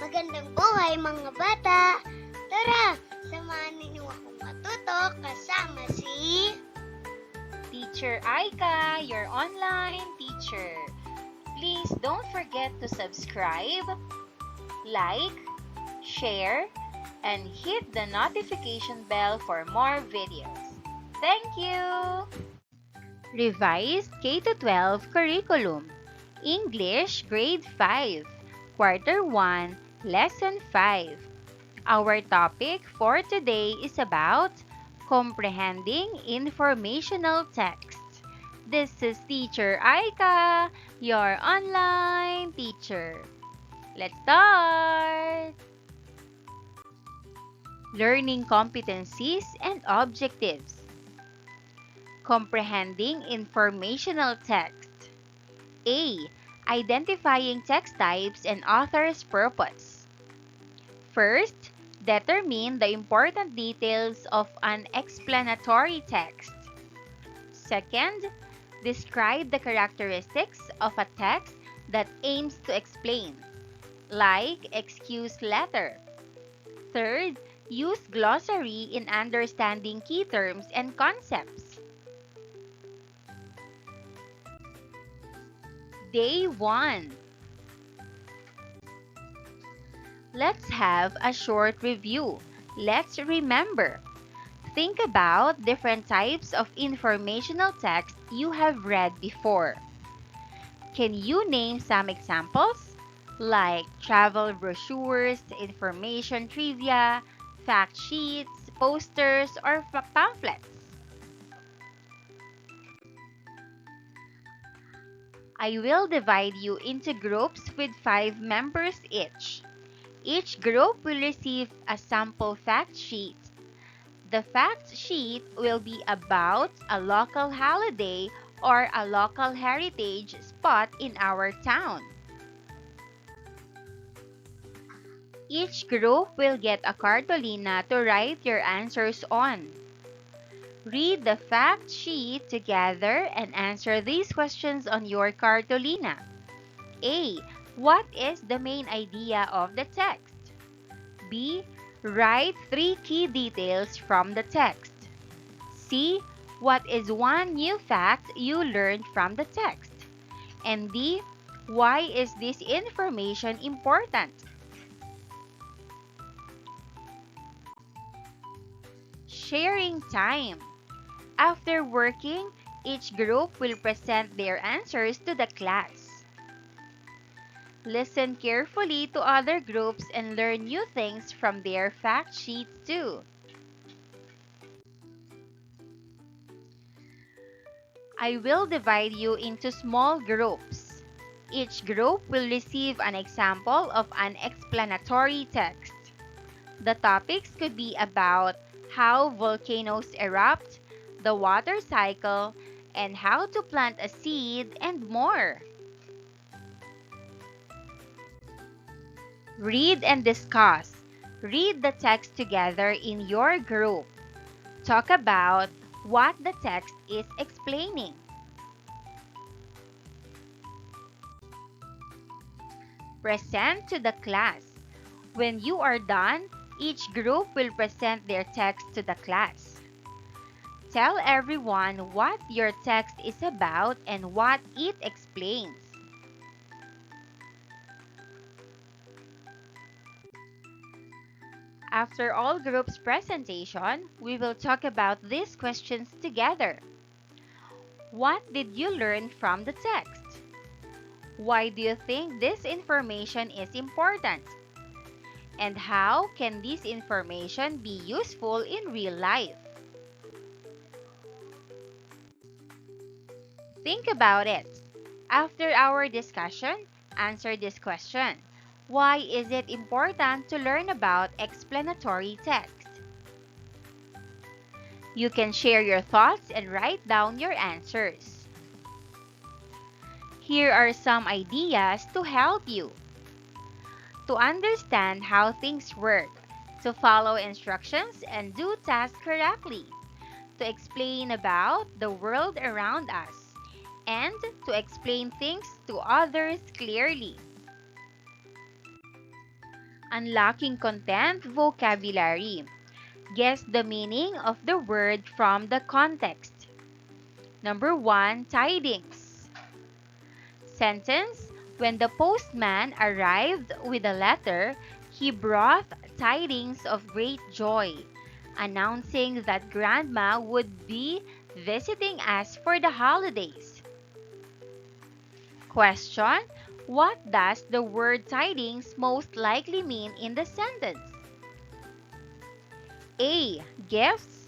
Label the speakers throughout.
Speaker 1: Magandang buhay mga bata! Tara, samahan ninyo akong matuto kasama si
Speaker 2: Teacher Aika, your online teacher. Please don't forget to subscribe, like, share, and hit the notification bell for more videos. Thank you! Revised K-12 Curriculum English Grade 5 Quarter 1 Lesson 5. Our topic for today is about comprehending informational text. This is Teacher Aika, your online teacher. Let's start! Learning competencies and objectives. Comprehending informational text. A. Identifying text types and author's purpose. First, determine the important details of an explanatory text. Second, describe the characteristics of a text that aims to explain, like excuse letter. Third, use glossary in understanding key terms and concepts. Day 1. Let's have a short review. Let's remember. Think about different types of informational text you have read before. Can you name some examples? Like travel brochures, information trivia, fact sheets, posters, or pamphlets? I will divide you into groups with 5 members each. Each group will receive a sample fact sheet. The fact sheet will be about a local holiday or a local heritage spot in our town. Each group will get a cartolina to write your answers on. Read the fact sheet together and answer these questions on your cartolina. A. What is the main idea of the text? B. Write 3 key details from the text. C. What is one new fact you learned from the text? And D. Why is this information important? Sharing time. After working, each group will present their answers to the class. Listen carefully to other groups and learn new things from their fact sheets too. I will divide you into small groups. Each group will receive an example of an explanatory text. The topics could be about how volcanoes erupt, the water cycle, and how to plant a seed, and more. Read and discuss. Read the text together in your group. Talk about what the text is explaining. Present to the class. When you are done, each group will present their text to the class. Tell everyone what your text is about and what it explains. After all groups' presentation, we will talk about these questions together. What did you learn from the text? Why do you think this information is important? And how can this information be useful in real life? Think about it. After our discussion, answer this question. Why is it important to learn about explanatory text? You can share your thoughts and write down your answers. Here are some ideas to help you. To understand how things work, to follow instructions and do tasks correctly, to explain about the world around us, and to explain things to others clearly. Unlocking content vocabulary. Guess the meaning of the word from the context. Number 1, tidings. Sentence: when the postman arrived with a letter, he brought tidings of great joy, announcing that Grandma would be visiting us for the holidays. Question: what does the word tidings most likely mean in the sentence? A. Gifts.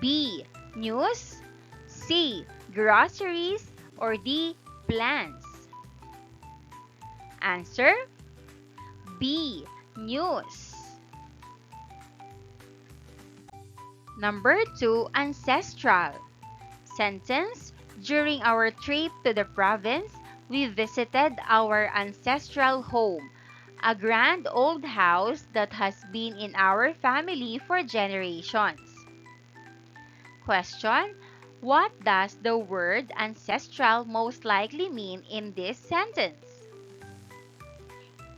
Speaker 2: B. News. C. Groceries. Or D. Plans. Answer: B. News. Number 2, ancestral. Sentence: during our trip to the province, we visited our ancestral home, a grand old house that has been in our family for generations. Question: what does the word ancestral most likely mean in this sentence?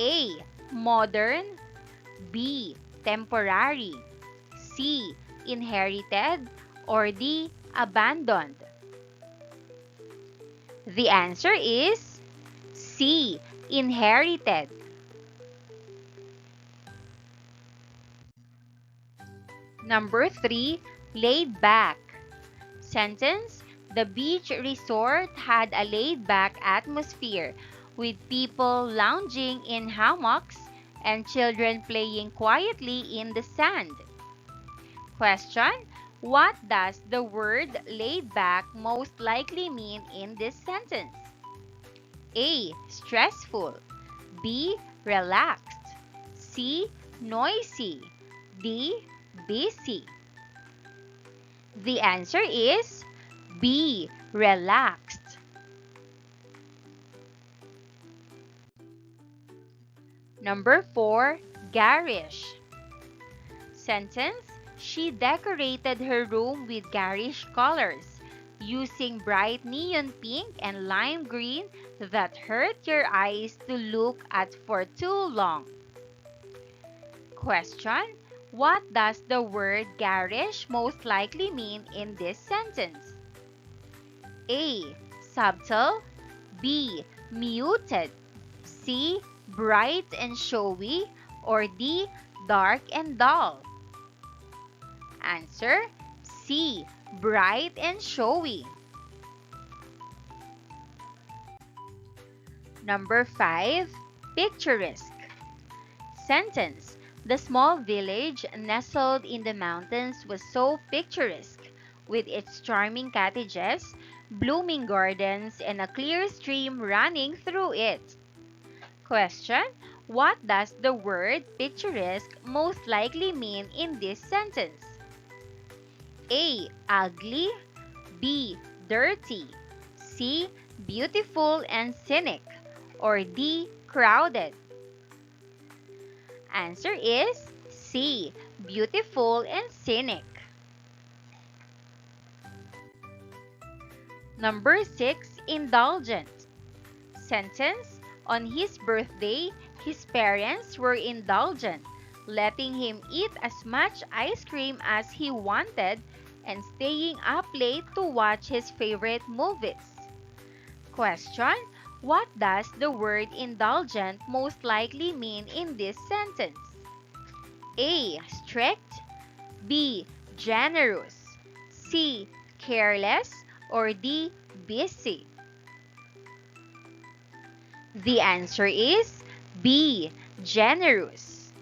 Speaker 2: A. Modern. B. Temporary. C. Inherited. Or D. Abandoned. The answer is C. Inherited. Number 3, laid back. Sentence: the beach resort had a laid back atmosphere with people lounging in hammocks and children playing quietly in the sand. Question: what does the word laid back most likely mean in this sentence? A. Stressful. B. Relaxed. C. Noisy. D. Busy. The answer is B. Relaxed. Number 4, garish. Sentence: she decorated her room with garish colors, using bright neon pink and lime green that hurt your eyes to look at for too long. Question: what does the word garish most likely mean in this sentence? A. Subtle. B. Muted. C. Bright and showy. Or D. Dark and dull. Answer: C. Bright and showy. Number 5, picturesque. Sentence: the small village nestled in the mountains was so picturesque, with its charming cottages, blooming gardens, and a clear stream running through it. Question: what does the word picturesque most likely mean in this sentence? A. Ugly. B. Dirty. C. Beautiful and scenic. Or D. Crowded. Answer is C. Beautiful and scenic. Number 6, indulgent. Sentence: on his birthday, his parents were indulgent, letting him eat as much ice cream as he wanted and staying up late to watch his favorite movies. Question: what does the word indulgent most likely mean in this sentence? A. Strict. B. Generous. C. Careless. Or D. Busy. The answer is B. Generous.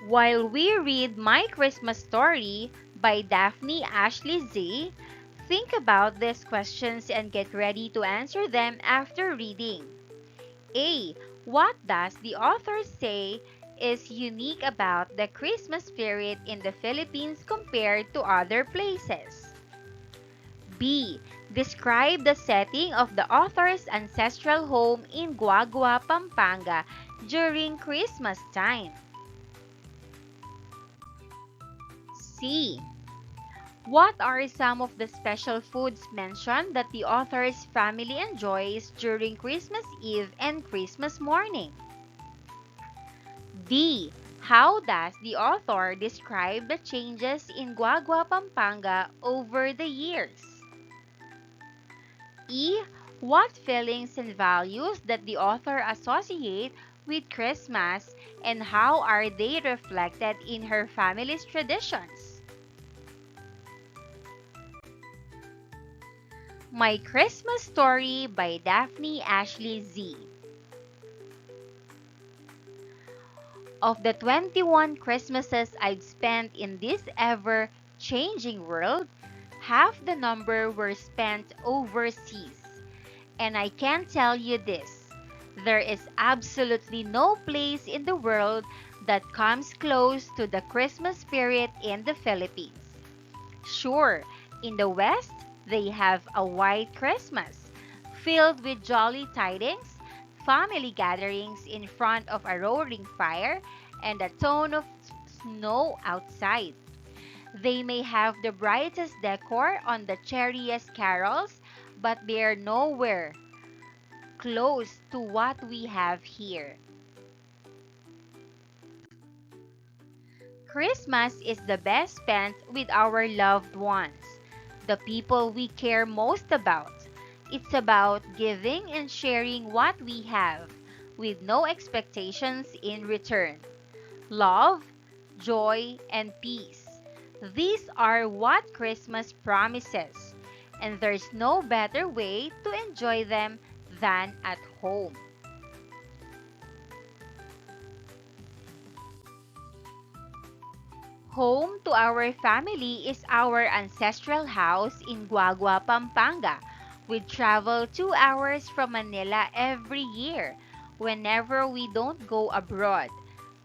Speaker 2: While we read My Christmas Story by Daphne Ashley Z, think about these questions and get ready to answer them after reading. A. What does the author say is unique about the Christmas spirit in the Philippines compared to other places? B. Describe the setting of the author's ancestral home in Guagua, Pampanga during Christmas time. C. What are some of the special foods mentioned that the author's family enjoys during Christmas Eve and Christmas morning? D. How does the author describe the changes in Guagua, Pampanga over the years? E. What feelings and values that the author associate with Christmas and how are they reflected in her family's traditions? My Christmas Story by Daphne Ashley Z. Of the 21 Christmases I've spent in this ever-changing world, half the number were spent overseas. And I can tell you this, there is absolutely no place in the world that comes close to the Christmas spirit in the Philippines. Sure, in the West, they have a white Christmas, filled with jolly tidings, family gatherings in front of a roaring fire, and a ton of snow outside. They may have the brightest decor on the cheeriest carols, but they're nowhere close to what we have here. Christmas is the best spent with our loved ones, the people we care most about. It's about giving and sharing what we have, with no expectations in return. Love, joy, and peace. These are what Christmas promises, and there's no better way to enjoy them than at home. Home to our family is our ancestral house in Guagua, Pampanga. We travel 2 hours from Manila every year whenever we don't go abroad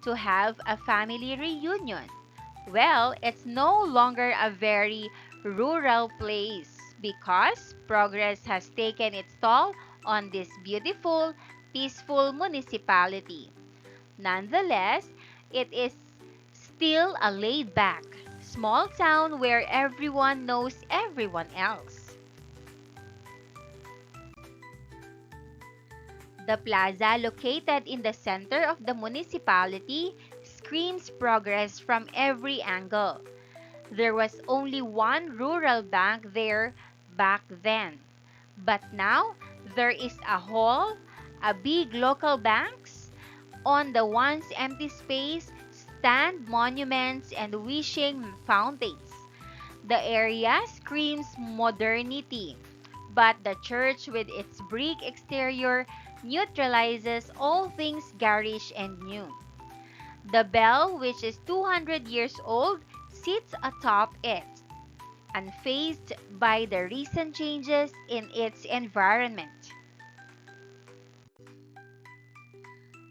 Speaker 2: to have a family reunion. Well, it's no longer a very rural place because progress has taken its toll on this beautiful, peaceful municipality. Nonetheless, it is still a laid back, small town where everyone knows everyone else. The plaza, located in the center of the municipality, screams progress from every angle. There was only one rural bank there back then. But now, there is a hall, a big local banks, on the once empty space, stand monuments and wishing fountains. The area screams modernity, but the church with its brick exterior neutralizes all things garish and new. The bell, which is 200 years old, sits atop it, unfazed by the recent changes in its environment.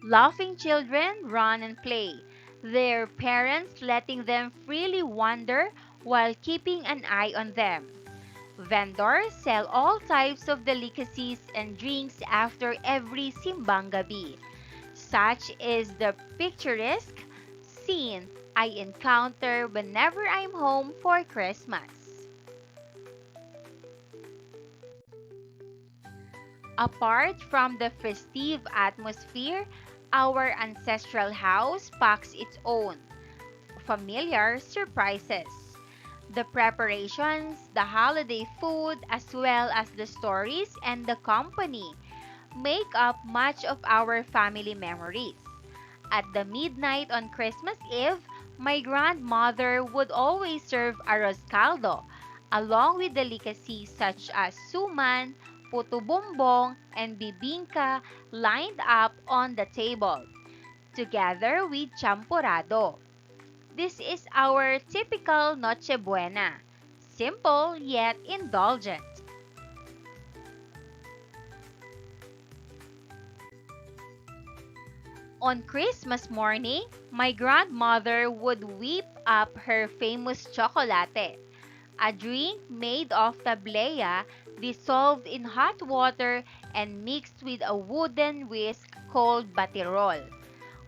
Speaker 2: Laughing children run and play, their parents letting them freely wander while keeping an eye on them. Vendors sell all types of delicacies and drinks after every simbang gabi. Such is the picturesque scene I encounter whenever I'm home for Christmas. Apart from the festive atmosphere, our ancestral house packs its own familiar surprises. The preparations, the holiday food, as well as the stories and the company make up much of our family memories. At the midnight on Christmas Eve, my grandmother would always serve arroz caldo, along with delicacies such as suman, puto bumbong, and bibingka lined up on the table, together with champurrado. This is our typical Noche Buena, simple yet indulgent. On Christmas morning, my grandmother would whip up her famous chocolate, a drink made of tablea dissolved in hot water and mixed with a wooden whisk called batirol,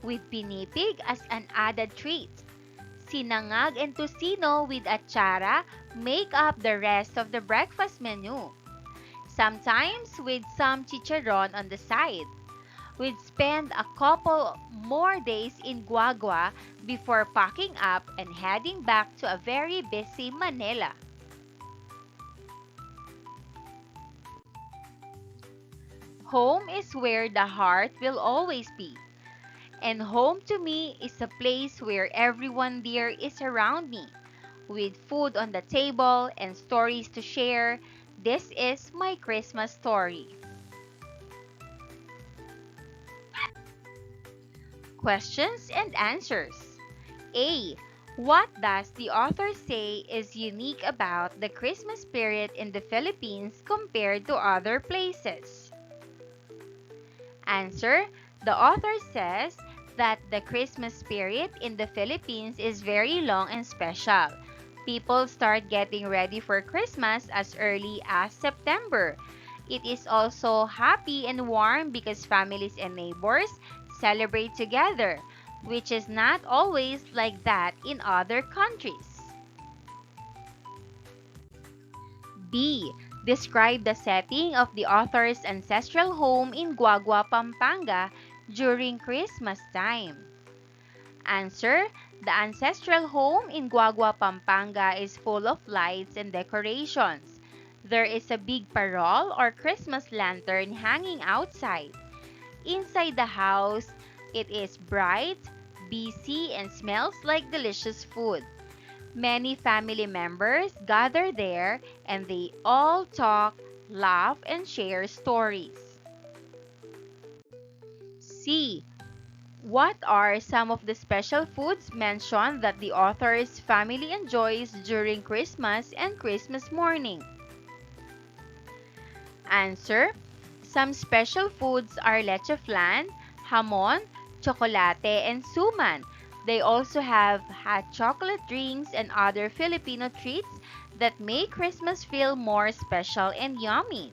Speaker 2: with pinipig as an added treat. Sinangag and tocino with achara make up the rest of the breakfast menu. Sometimes with some chicharon on the side. We'd spend a couple more days in Guagua before packing up and heading back to a very busy Manila. Home is where the heart will always be. And home to me is a place where everyone there is around me, with food on the table and stories to share. This is my Christmas story. Questions and answers. A. What does the author say is unique about the Christmas spirit in the Philippines compared to other places? Answer. The author says that the Christmas spirit in the Philippines is very long and special. People start getting ready for Christmas as early as September. It is also happy and warm because families and neighbors celebrate together, which is not always like that in other countries. B. Describe the setting of the author's ancestral home in Guagua, Pampanga during Christmas time. Answer. The ancestral home in Guagua, Pampanga is full of lights and decorations. There is a big parol or Christmas lantern hanging outside. Inside the house, it is bright, busy, and smells like delicious food. Many family members gather there and they all talk, laugh, and share stories. C. What are some of the special foods mentioned that the author's family enjoys during Christmas and Christmas morning? Answer. Some special foods are leche flan, hamon, chocolate, and suman. They also have hot chocolate drinks and other Filipino treats that make Christmas feel more special and yummy.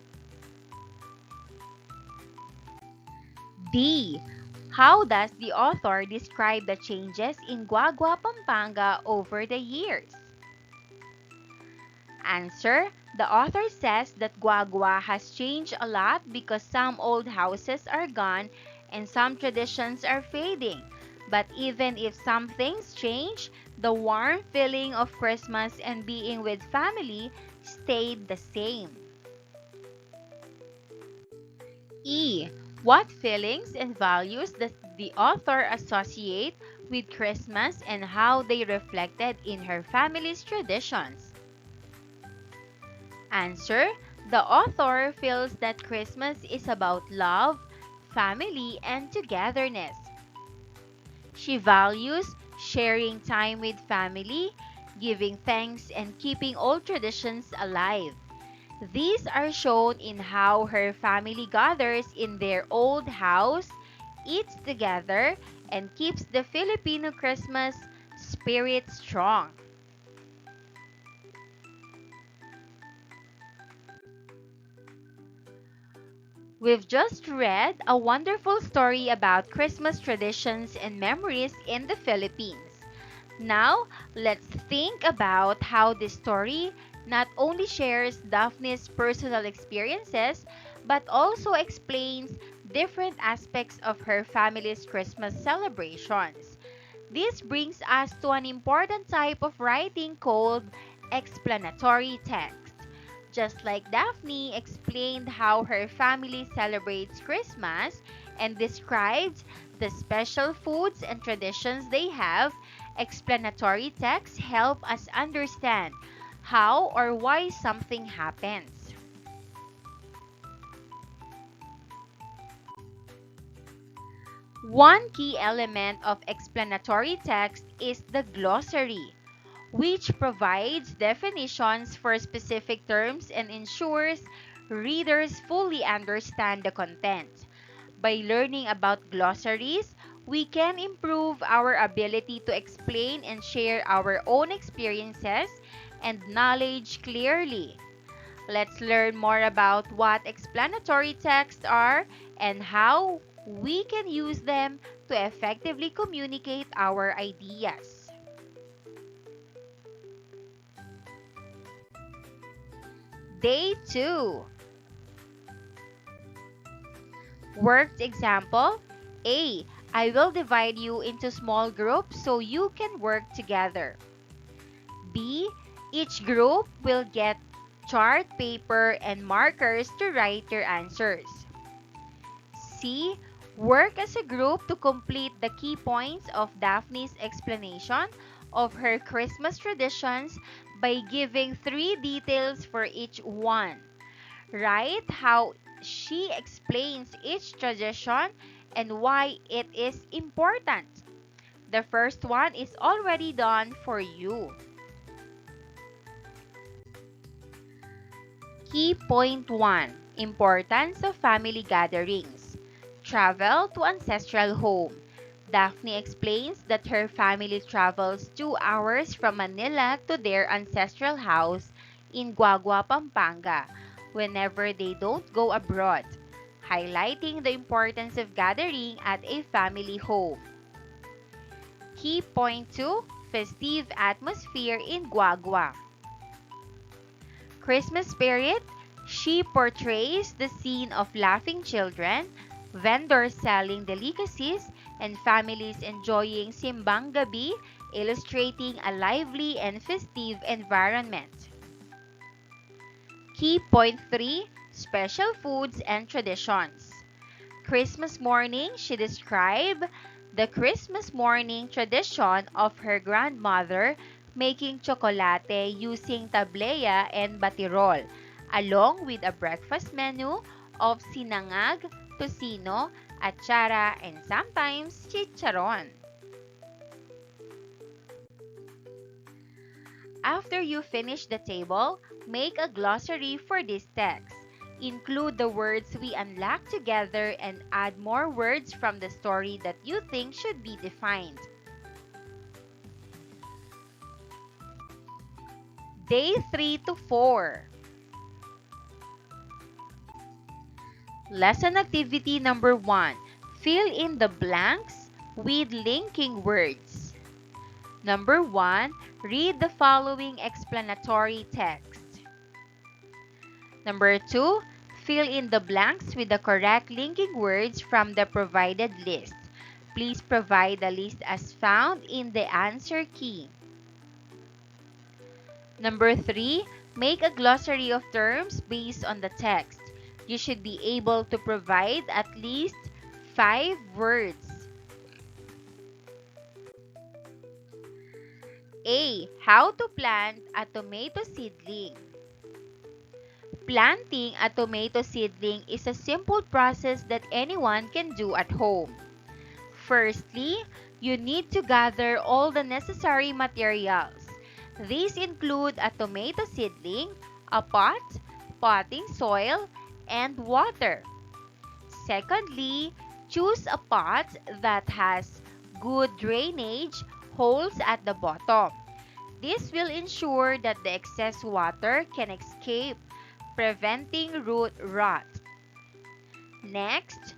Speaker 2: D. How does the author describe the changes in Guagua, Pampanga over the years? Answer. The author says that Guagua has changed a lot because some old houses are gone and some traditions are fading. But even if some things change, the warm feeling of Christmas and being with family stayed the same. E. What feelings and values does the author associate with Christmas and how they reflected in her family's traditions? Answer. The author feels that Christmas is about love, family, and togetherness. She values sharing time with family, giving thanks, and keeping old traditions alive. These are shown in how her family gathers in their old house, eats together, and keeps the Filipino Christmas spirit strong. We've just read a wonderful story about Christmas traditions and memories in the Philippines. Now, let's think about how this story not only shares Daphne's personal experiences, but also explains different aspects of her family's Christmas celebrations. This brings us to an important type of writing called explanatory text. Just like Daphne explained how her family celebrates Christmas and described the special foods and traditions they have, explanatory texts help us understand how or why something happens. One key element of explanatory text is the glossary, which provides definitions for specific terms and ensures readers fully understand the content. By learning about glossaries, we can improve our ability to explain and share our own experiences and knowledge clearly. Let's learn more about what explanatory texts are and how we can use them to effectively communicate our ideas. Day 2. Worked example. A. I will divide you into small groups so you can work together. B. Each group will get chart paper and markers to write your answers. C. Work as a group to complete the key points of Daphne's explanation of her Christmas traditions by giving 3 details for each one. Write how she explains each tradition and why it is important. The first one is already done for you. Key point 1. Importance of family gatherings. Travel to ancestral home. Daphne explains that her family travels 2 hours from Manila to their ancestral house in Guagua, Pampanga, whenever they don't go abroad, highlighting the importance of gathering at a family home. Key point 2. Festive atmosphere in Guagua. Christmas spirit, she portrays the scene of laughing children, vendors selling delicacies, and families enjoying simbang gabi, illustrating a lively and festive environment. Key point 3. Special foods and traditions. Christmas morning, she described the Christmas morning tradition of her grandmother making chocolate using tablea and batirol, along with a breakfast menu of sinangag, tocino, atsara, and sometimes chicharon. After you finish the table, make a glossary for this text. Include the words we unlocked together and add more words from the story that you think should be defined. Day 3 to 4. Lesson activity number 1. Fill in the blanks with linking words. Number 1. Read the following explanatory text. Number 2. Fill in the blanks with the correct linking words from the provided list. Please provide the list as found in the answer key. Number 3. Make a glossary of terms based on the text. You should be able to provide at least 5 words. A. How to plant a tomato seedling. Planting a tomato seedling is a simple process that anyone can do at home. Firstly, you need to gather all the necessary materials. These include a tomato seedling, a pot, potting soil, and water. Secondly, choose a pot that has good drainage holes at the bottom. This will ensure that the excess water can escape, preventing root rot. Next,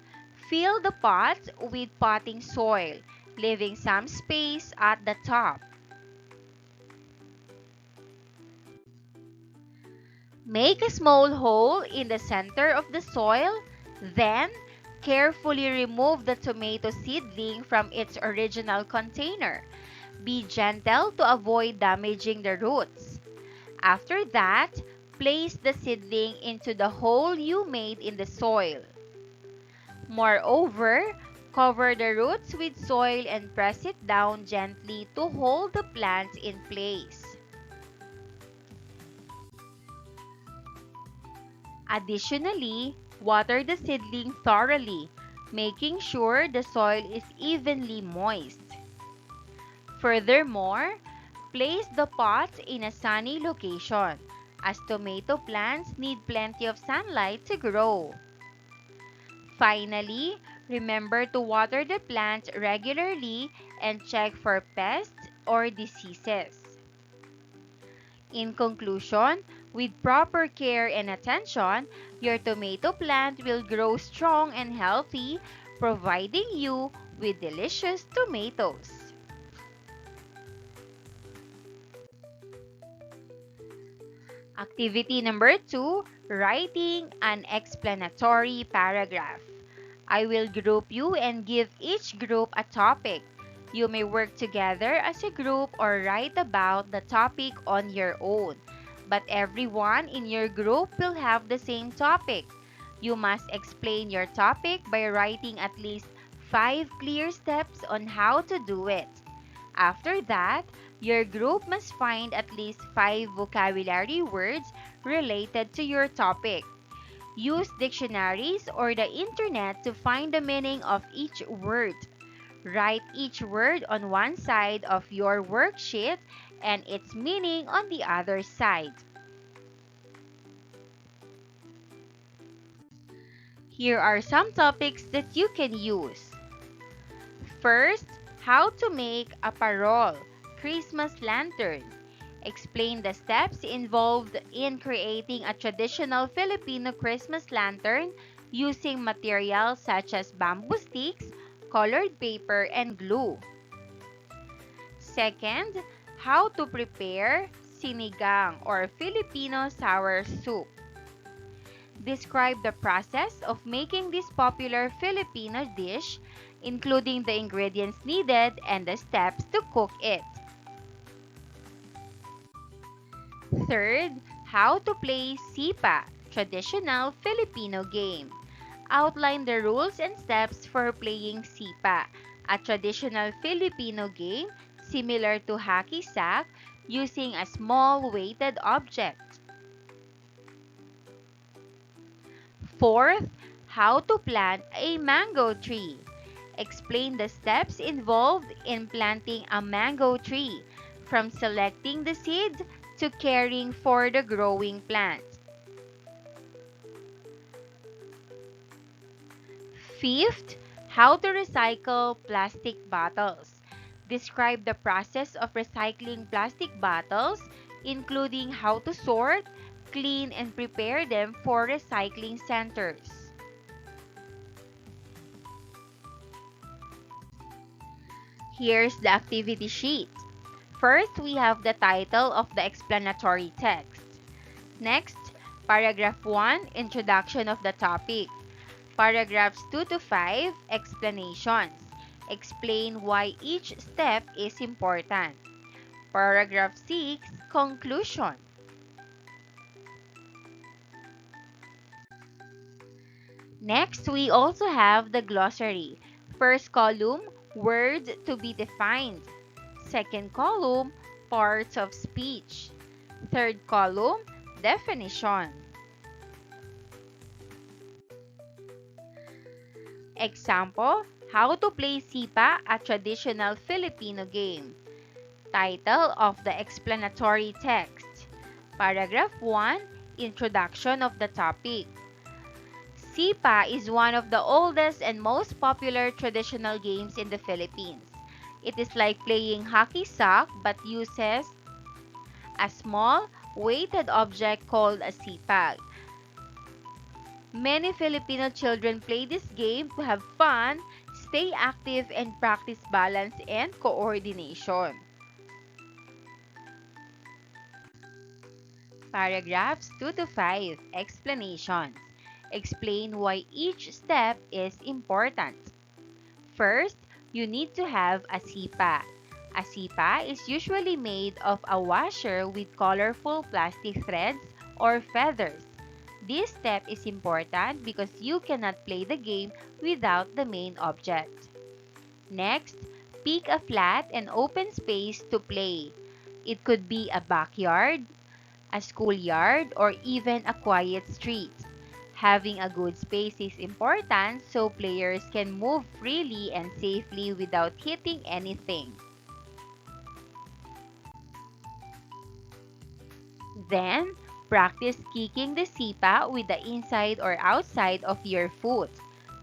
Speaker 2: fill the pot with potting soil, leaving some space at the top. Make a small hole in the center of the soil, then carefully remove the tomato seedling from its original container. Be gentle to avoid damaging the roots. After that, place the seedling into the hole you made in the soil. Moreover, cover the roots with soil and press it down gently to hold the plant in place. Additionally, water the seedling thoroughly, making sure the soil is evenly moist. Furthermore, place the pot in a sunny location, as tomato plants need plenty of sunlight to grow. Finally, remember to water the plant regularly and check for pests or diseases. In conclusion, with proper care and attention, your tomato plant will grow strong and healthy, providing you with delicious tomatoes. Activity number 2, writing an explanatory paragraph. I will group you and give each group a topic. You may work together as a group or write about the topic on your own. But everyone in your group will have the same topic. You must explain your topic by writing at least 5 clear steps on how to do it. After that, your group must find at least 5 vocabulary words related to your topic. Use dictionaries or the internet to find the meaning of each word. Write each word on one side of your worksheet and its meaning on the other side. Here are some topics that you can use. First, how to make a parol, Christmas lantern. Explain the steps involved in creating a traditional Filipino Christmas lantern using materials such as bamboo sticks, colored paper, and glue. Second, how to prepare sinigang or Filipino sour soup. Describe the process of making this popular Filipino dish, including the ingredients needed and the steps to cook it. Third, how to play sipa, traditional Filipino game. Outline the rules and steps for playing sipa, a traditional Filipino game similar to hacky sack using a small weighted object. Fourth, how to plant a mango tree. Explain the steps involved in planting a mango tree, from selecting the seed to caring for the growing plant. Fifth, how to recycle plastic bottles. Describe the process of recycling plastic bottles, including how to sort, clean, and prepare them for recycling centers. Here's the activity sheet. First, we have the title of the explanatory text. Next, paragraph 1, introduction of the topic. Paragraphs 2 to 5, explanations. Explain why each step is important. Paragraph 6, conclusion. Next, we also have the glossary. First column, words to be defined. Second column, parts of speech. Third column, definition. Example, how to play sipa, a traditional Filipino game. Title of the explanatory text. Paragraph 1, introduction of the topic. Sipa is one of the oldest and most popular traditional games in the Philippines. It is like playing hacky sack but uses a small, weighted object called a sipag. Many Filipino children play this game to have fun, stay active, and practice balance and coordination. Paragraphs 2 to 5, explanations. Explain why each step is important. First, you need to have a sipa. A sipa is usually made of a washer with colorful plastic threads or feathers. This step is important because you cannot play the game without the main object. Next, pick a flat and open space to play. It could be a backyard, a schoolyard, or even a quiet street. Having a good space is important so players can move freely and safely without hitting anything. Then, practice kicking the sipa with the inside or outside of your foot.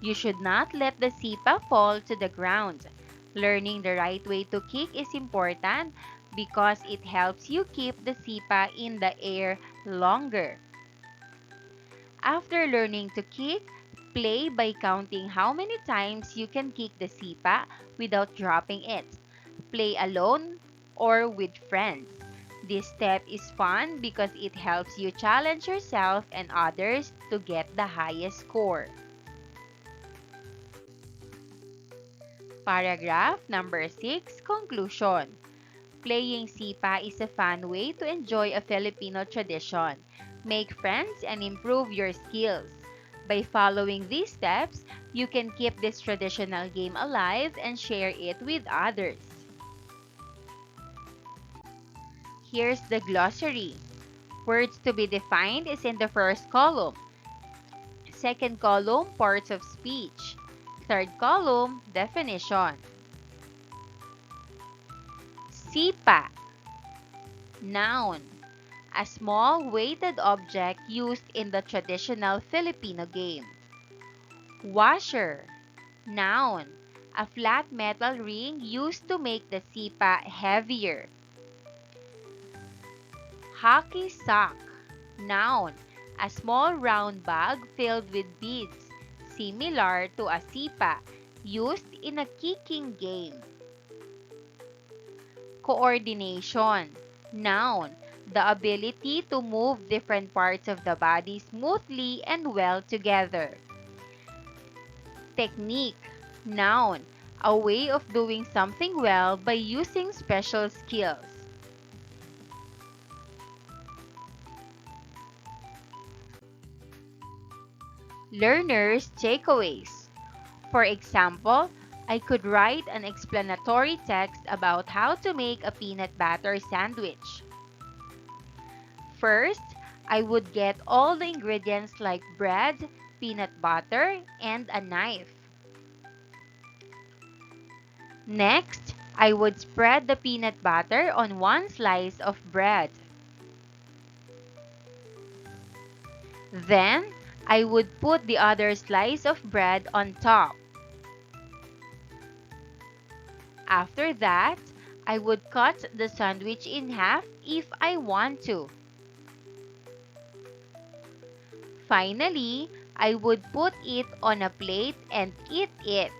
Speaker 2: You should not let the sipa fall to the ground. Learning the right way to kick is important because it helps you keep the sipa in the air longer. After learning to kick, play by counting how many times you can kick the sipa without dropping it. Play alone or with friends. This step is fun because it helps you challenge yourself and others to get the highest score. Paragraph number 6, conclusion. Playing sipa is a fun way to enjoy a Filipino tradition, make friends, and improve your skills. By following these steps, you can keep this traditional game alive and share it with others. Here's the glossary. Words to be defined is in the first column. Second column, parts of speech. Third column, definition. Sipa. Noun. A small weighted object used in the traditional Filipino game. Washer. Noun. A flat metal ring used to make the sipa heavier. Hockey sock. Noun. A small round bag filled with beads, similar to a sipa, used in a kicking game. Coordination. Noun. The ability to move different parts of the body smoothly and well together. Technique. Noun. A way of doing something well by using special skills. Learners' takeaways. For example, I could write an explanatory text about how to make a peanut butter sandwich. First, I would get all the ingredients like bread, peanut butter, and a knife. Next, I would spread the peanut butter on one slice of bread. Then, I would put the other slice of bread on top. After that, I would cut the sandwich in half if I want to. Finally, I would put it on a plate and eat it.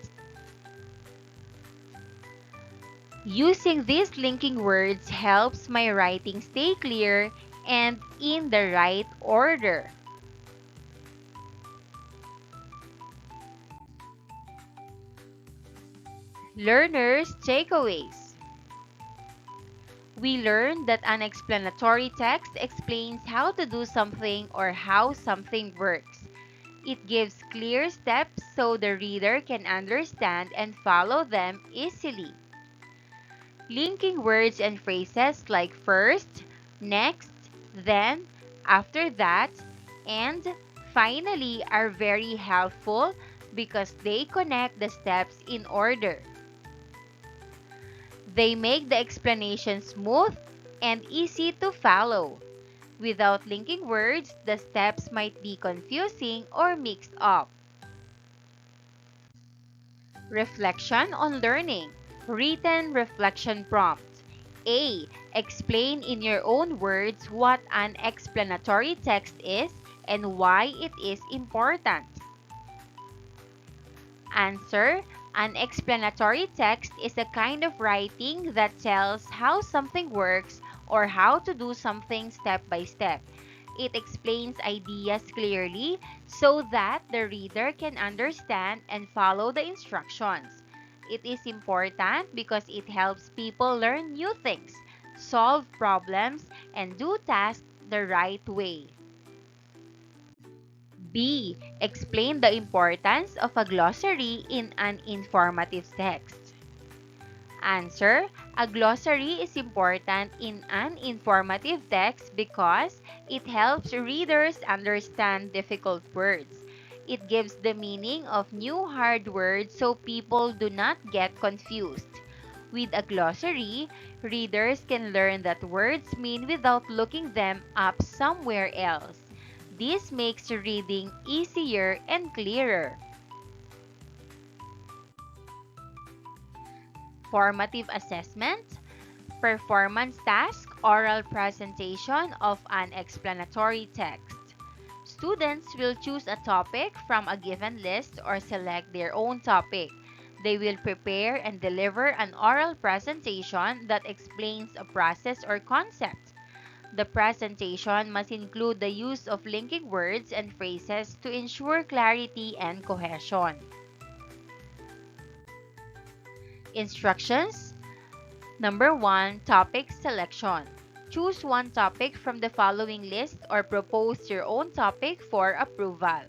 Speaker 2: Using these linking words helps my writing stay clear and in the right order. Learners' takeaways. We learned that an explanatory text explains how to do something or how something works. It gives clear steps so the reader can understand and follow them easily. Linking words and phrases like first, next, then, after that, and finally are very helpful because they connect the steps in order. They make the explanation smooth and easy to follow. Without linking words, the steps might be confusing or mixed up. Reflection on learning. Written reflection prompt. A. Explain in your own words what an explanatory text is and why it is important. Answer. An explanatory text is a kind of writing that tells how something works or how to do something step by step. It explains ideas clearly so that the reader can understand and follow the instructions. It is important because it helps people learn new things, solve problems, and do tasks the right way. B. Explain the importance of a glossary in an informative text. Answer. A glossary is important in an informative text because it helps readers understand difficult words. It gives the meaning of new hard words so people do not get confused. With a glossary, readers can learn that words mean without looking them up somewhere else. This makes reading easier and clearer. Formative assessment, performance task, oral presentation of an explanatory text. Students will choose a topic from a given list or select their own topic. They will prepare and deliver an oral presentation that explains a process or concept. The presentation must include the use of linking words and phrases to ensure clarity and cohesion. Instructions. Number 1, topic selection. Choose one topic from the following list or propose your own topic for approval.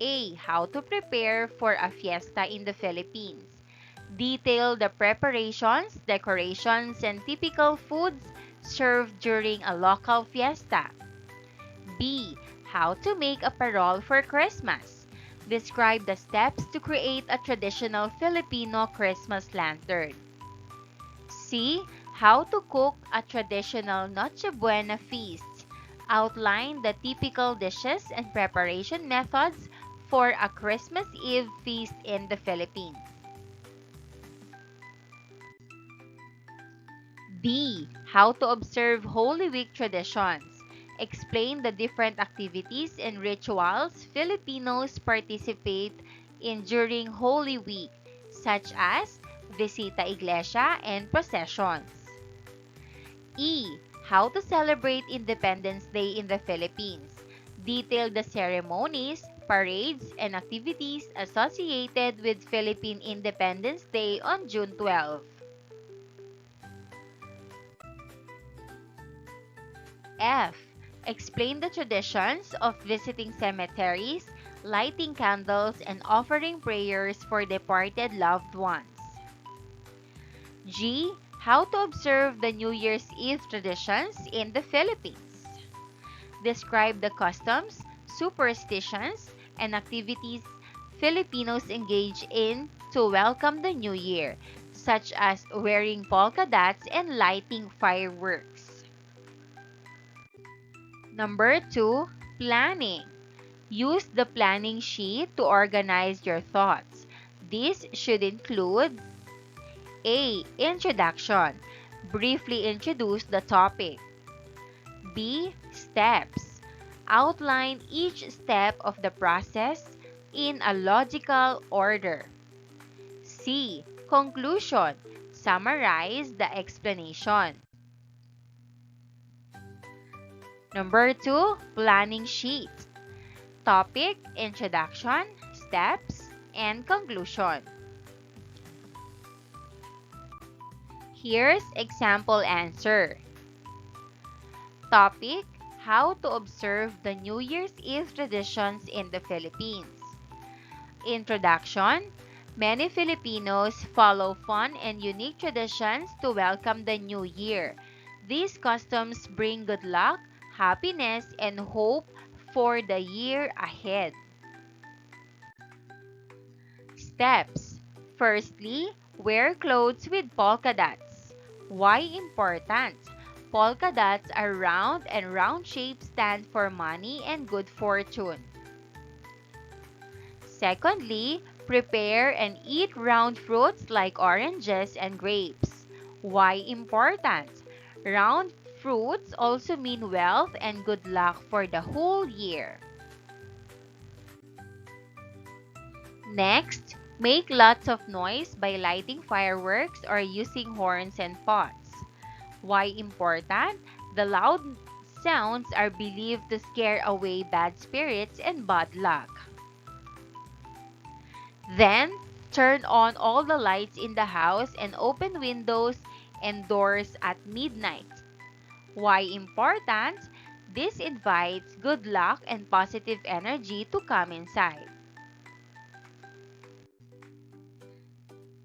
Speaker 2: A. How to prepare for a fiesta in the Philippines. Detail the preparations, decorations, and typical foods served during a local fiesta. B. How to make a parol for Christmas. Describe the steps to create a traditional Filipino Christmas lantern. C. How to cook a traditional Noche Buena feast. Outline the typical dishes and preparation methods for a Christmas Eve feast in the Philippines. D. How to observe Holy Week traditions. Explain the different activities and rituals Filipinos participate in during Holy Week, such as Visita Iglesia and processions. E. How to celebrate Independence Day in the Philippines. Detail the ceremonies, parades, and activities associated with Philippine Independence Day on June 12. F. Explain the traditions of visiting cemeteries, lighting candles, and offering prayers for departed loved ones. G. How to observe the New Year's Eve traditions in the Philippines. Describe the customs, superstitions, and activities Filipinos engage in to welcome the new year, such as wearing polka dots and lighting fireworks. Number 2, planning. Use the planning sheet to organize your thoughts. This should include A. Introduction. Briefly introduce the topic. B. Steps. Outline each step of the process in a logical order. C. Conclusion. Summarize the explanation. Number 2, planning sheet. Topic, introduction, steps, and conclusion. Here's example answer. Topic, how to observe the New Year's Eve traditions in the Philippines. Introduction, many Filipinos follow fun and unique traditions to welcome the new year. These customs bring good luck, happiness, and hope for the year ahead. Steps. Firstly, wear clothes with polka dots. Why important? Polka dots are round and round shapes stand for money and good fortune. Secondly, prepare and eat round fruits like oranges and grapes. Why important? Round fruits also mean wealth and good luck for the whole year. Next, make lots of noise by lighting fireworks or using horns and pots. Why important? The loud sounds are believed to scare away bad spirits and bad luck. Then, turn on all the lights in the house and open windows and doors at midnight. Why important? This invites good luck and positive energy to come inside.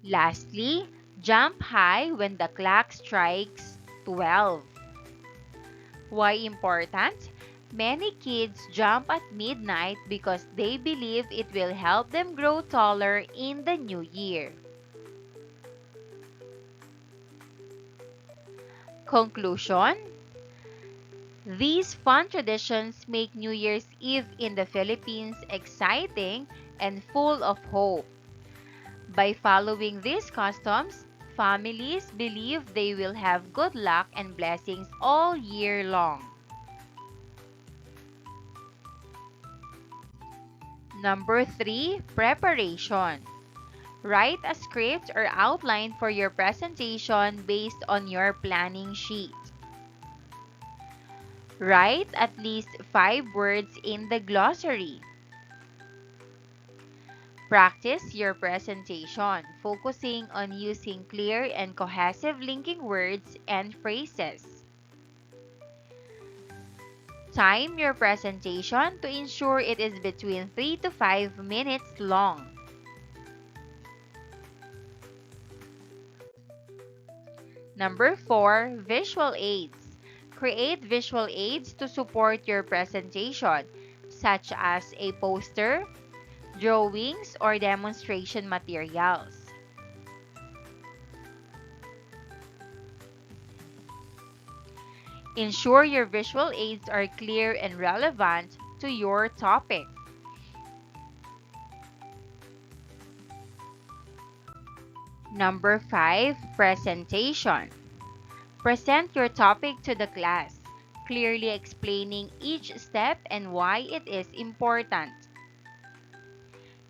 Speaker 2: Lastly, jump high when the clock strikes 12. Why important? Many kids jump at midnight because they believe it will help them grow taller in the new year. Conclusion: these fun traditions make New Year's Eve in the Philippines exciting and full of hope. By following these customs, families believe they will have good luck and blessings all year long. Number 3, preparation. Write a script or outline for your presentation based on your planning sheet. Write at least 5 words in the glossary. Practice your presentation, focusing on using clear and cohesive linking words and phrases. Time your presentation to ensure it is between 3 to 5 minutes long. Number 4, visual aids. Create visual aids to support your presentation, such as a poster, drawings, or demonstration materials. Ensure your visual aids are clear and relevant to your topic. Number 5, presentation. Present your topic to the class, clearly explaining each step and why it is important.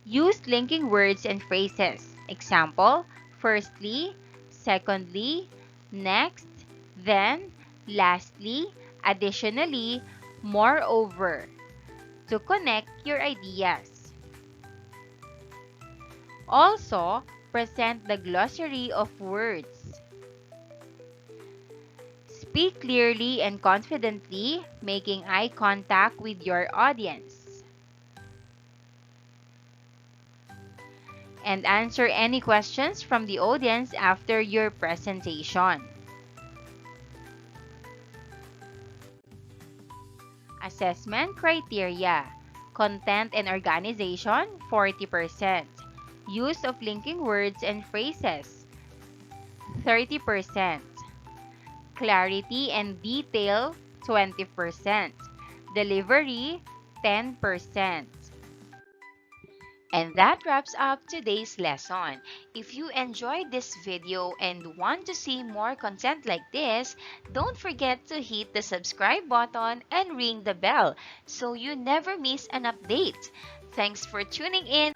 Speaker 2: Use linking words and phrases. Example, firstly, secondly, next, then, lastly, additionally, moreover, to connect your ideas. Also, present the glossary of words. Speak clearly and confidently, making eye contact with your audience. And answer any questions from the audience after your presentation. Assessment criteria. Content and organization, 40%. Use of linking words and phrases, 30%. Clarity and detail, 20%. Delivery, 10%. And that wraps up today's lesson. If you enjoyed this video and want to see more content like this, don't forget to hit the subscribe button and ring the bell so you never miss an update. Thanks for tuning in.